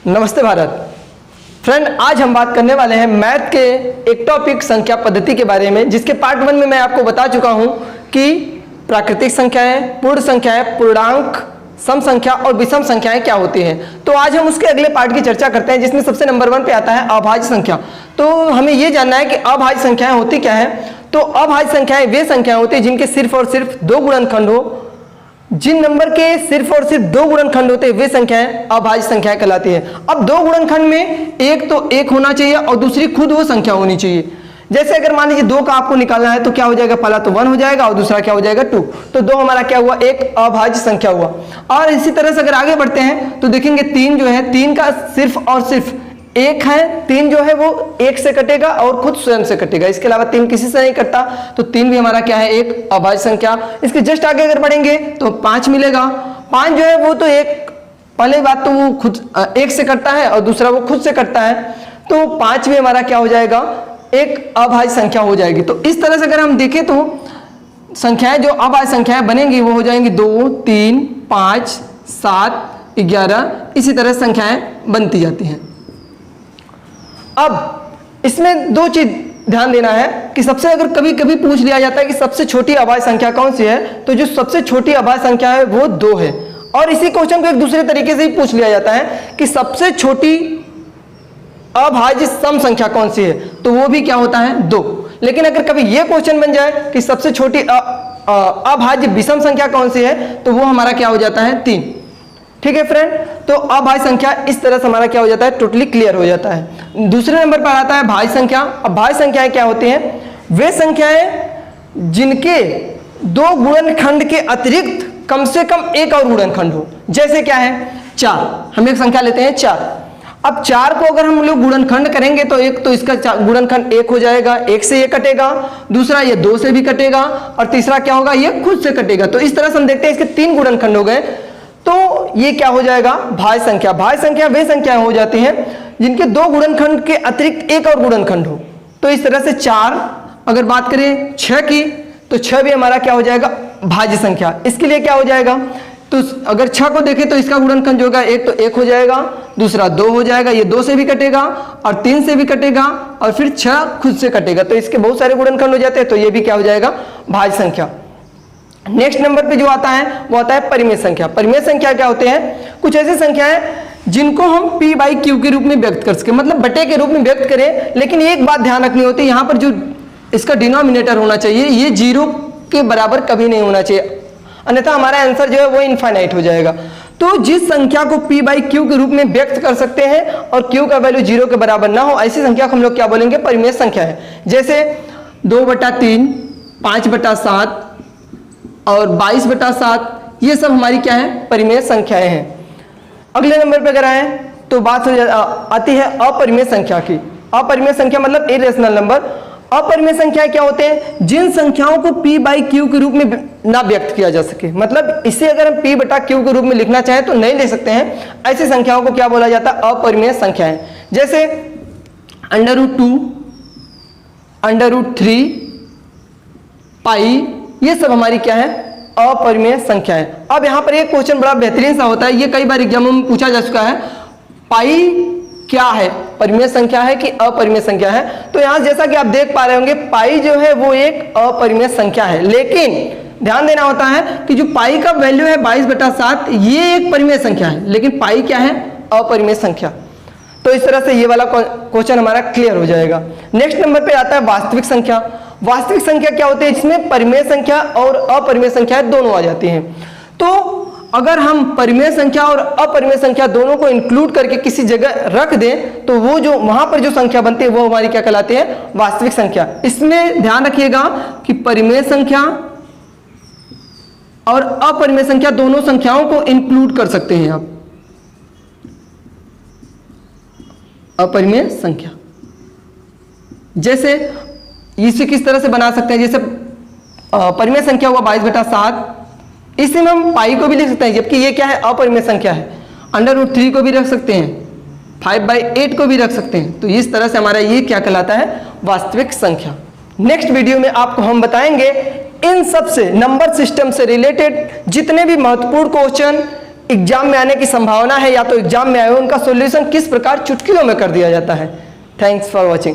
नमस्ते भारत। फ्रेंड, आज हम बात करने वाले हैं मैथ के एक टॉपिक संख्या पद्धति के बारे में, जिसके पार्ट 1 में मैं आपको बता चुका हूं कि प्राकृतिक संख्याएं, पूर्ण संख्याएं, पूर्णांक, सम संख्या और विषम संख्याएं क्या होती हैं। तो आज हम उसके अगले पार्ट की चर्चा करते हैं, जिसमें सबसे नंबर 1 पे आता है अभाज्य संख्या। तो हमें यह जानना है कि अभाज्य संख्याएं होती क्या है। तो अभाज्य संख्याएं वे संख्याएं होती है जिनके सिर्फ और सिर्फ 2 गुणनखंड हो। जिन नंबर के सिर्फ और सिर्फ 2 गुणनखंड होते हैं वे संख्याएं अभाज्य संख्याएं कहलाती है। अब 2 गुणनखंड में एक तो 1 होना चाहिए और दूसरी खुद वो संख्या होनी चाहिए। जैसे अगर मान लीजिए 2 का आपको निकालना है तो क्या हो जाएगा, पहला तो 1 हो जाएगा और दूसरा क्या हो जाएगा 2। तो 2 हमारा क्या हुआ, एक अभाज्य संख्या हुआ। और इसी तरह से अगर आगे बढ़ते हैं तो देखेंगे 3 जो है, 3 का सिर्फ और सिर्फ 1 है। 3 जो है वो 1 से कटेगा और खुद स्वयं से कटेगा, इसके अलावा 3 किसी से नहीं कटता। तो 3 भी हमारा क्या है, एक अभाज्य संख्या। इसके जस्ट आगे अगर बढ़ेंगे तो 5 मिलेगा। 5 जो है वो तो एक, पहले बात तो वो खुद 1 से कटता है और दूसरा वो खुद से कटता है। तो 5 भी हमारा क्या हो जाएगा, एक अभाज्य संख्या हो जाएगी। तो इस तरह से अगर हम देखें तो संख्याएं जो अभाज्य संख्याएं बनेंगी वो हो जाएंगी 2, 3, 5, 7, 11, इसी तरह संख्याएं बनती जाती हैं। अब इसमें 2 चीज ध्यान देना है कि सबसे अगर कभी कभी पूछ लिया जाता है कि सबसे छोटी अभाज्य संख्या कौन सी है, तो जो सबसे छोटी अभाज्य संख्या है वो 2 है। और इसी क्वेश्चन को एक दूसरे तरीके से ही पूछ लिया जाता है कि सबसे छोटी अभाज्य सम संख्या कौन सी है, तो वो भी क्या होता है 2। लेकिन अगर कभी ये क्वेश्चन बन जाए कि सबसे छोटी अभाज्य विषम संख्या कौन सी है, तो वो हमारा क्या हो जाता है 3। ठीक है फ्रेंड, तो अभाज्य संख्या इस तरह से हमारा क्या हो जाता है, टोटली क्लियर हो जाता है। दूसरे नंबर पर आता है भाज्य संख्या। अब भाज्य संख्याएं क्या होती हैं, वे संख्याएं जिनके 2 गुणनखंड के अतिरिक्त कम से कम एक और गुणनखंड हो। जैसे क्या है 4, हम एक संख्या लेते हैं 4। अब 4 को अगर हम लोग गुणनखंड करेंगे तो एक तो इसका गुणनखंड 1 हो जाएगा, 1 से ये कटेगा, दूसरा ये 2 से भी कटेगा और तीसरा क्या होगा, ये खुद से कटेगा। तो इस तरह से हम देखते हैं इसके 3 गुणनखंड हो गए। तो ये क्या हो जाएगा, भाज्य संख्या। भाज्य संख्या वे संख्याएं हो जाती हैं जिनके 2 गुणनखंड के अतिरिक्त एक और गुणनखंड हो। तो इस तरह से 4, अगर बात करें 6 की, तो 6 भी हमारा क्या हो जाएगा, भाज्य संख्या। इसके लिए क्या हो जाएगा, तो अगर 6 को देखें तो इसका गुणनखंड जो होगा एक तो 1 हो जाएगा, दूसरा 2 हो जाएगा, ये 2 से भी कटेगा और 3 से भी कटेगा और फिर 6 खुद से कटेगा। तो इसके बहुत सारे गुणनखंड हो जाते हैं, तो ये भी क्या हो जाएगा, भाज्य संख्या। नेक्स्ट नंबर पे जो आता है वो आता है परिमेय संख्या। परिमेय संख्या क्या होते हैं, कुछ ऐसी संख्याएं जिनको हम p/q के रूप में व्यक्त कर सके, मतलब बटे के रूप में व्यक्त करें। लेकिन एक बात ध्यान रखनी होती है, यहाँ पर जो इसका डिनोमिनेटर होना चाहिए ये 0 के बराबर कभी नहीं होना चाहिए, अन्यथा हमारा आंसर जो है वो इनफाइनाइट हो जाएगा। तो जिस संख्या को p/q के रूप में व्यक्त कर सकते हैं और q का वैल्यू 0 के बराबर ना हो, ऐसी संख्या को हम लोग क्या बोलेंगे, परिमेय संख्या है। जैसे 2/3, 5/7 और 22/7, ये सब हमारी क्या है, परिमेय संख्याएं हैं। अगले नंबर पे अगर आए तो बात आती है अपरिमेय संख्या की। अपरिमेय संख्या मतलब इरेशनल नंबर। अपरिमेय संख्या क्या होते हैं, जिन संख्याओं को p/q के रूप में ना व्यक्त किया जा सके, मतलब इसे अगर हम p/q के रूप में लिखना चाहें तो नहीं ले सकते हैं, ऐसी संख्याओं को क्या बोला जाता है, अपरिमेय संख्याएं। जैसे √2, √3, पाई, ये सब हमारी क्या है, अपरिमेय संख्या है। अब यहाँ पर एक क्वेश्चन बड़ा बेहतरीन सा होता है, ये कई बार एग्जाम में पूछा जा चुका है, पाई क्या है, परिमेय संख्या है कि अपरिमेय संख्या है। तो यहाँ जैसा कि आप देख पा रहे होंगे पाई जो है वो एक अपरिमेय संख्या है। लेकिन ध्यान देना होता है कि जो पाई का वैल्यू है 22/7, ये एक परिमेय संख्या है, लेकिन पाई क्या है, अपरिमेय संख्या। तो इस तरह से ये वाला क्वेश्चन हमारा क्लियर हो जाएगा। नेक्स्ट नंबर पे आता है वास्तविक संख्या। वास्तविक संख्या क्या होती है, जिसमें परिमेय संख्या और अपरिमेय संख्या दोनों आ जाती हैं। तो अगर हम परिमेय संख्या और अपरिमेय संख्या दोनों को इंक्लूड करके किसी जगह रख दें तो वो जो वहां पर जो संख्या बनती है वो हमारी क्या कहलाती है, वास्तविक संख्या। इसमें ध्यान रखिएगा कि परिमेय संख्या और अपरिमेय संख्या दोनों संख्याओं को इंक्लूड कर सकते हैं आप। अपरिमेय संख्या जैसे इसे किस तरह से बना सकते हैं, जैसे परिमेय संख्या हुआ 22/7, इसी में हम पाई को भी लिख सकते हैं, जबकि ये क्या है, अपरिमेय संख्या है। √3 को भी रख सकते हैं, 5/8 को भी रख सकते हैं। तो इस तरह से हमारा ये क्या कहलाता है, वास्तविक संख्या। नेक्स्ट वीडियो में आपको हम बताएंगे इन सब से, नंबर सिस्टम से रिलेटेड जितने भी महत्वपूर्ण क्वेश्चन एग्जाम में आने की संभावना है या तो एग्जाम में आए हो, उनका सॉल्यूशन किस प्रकार चुटकियों में कर दिया जाता है। Thanks for watching.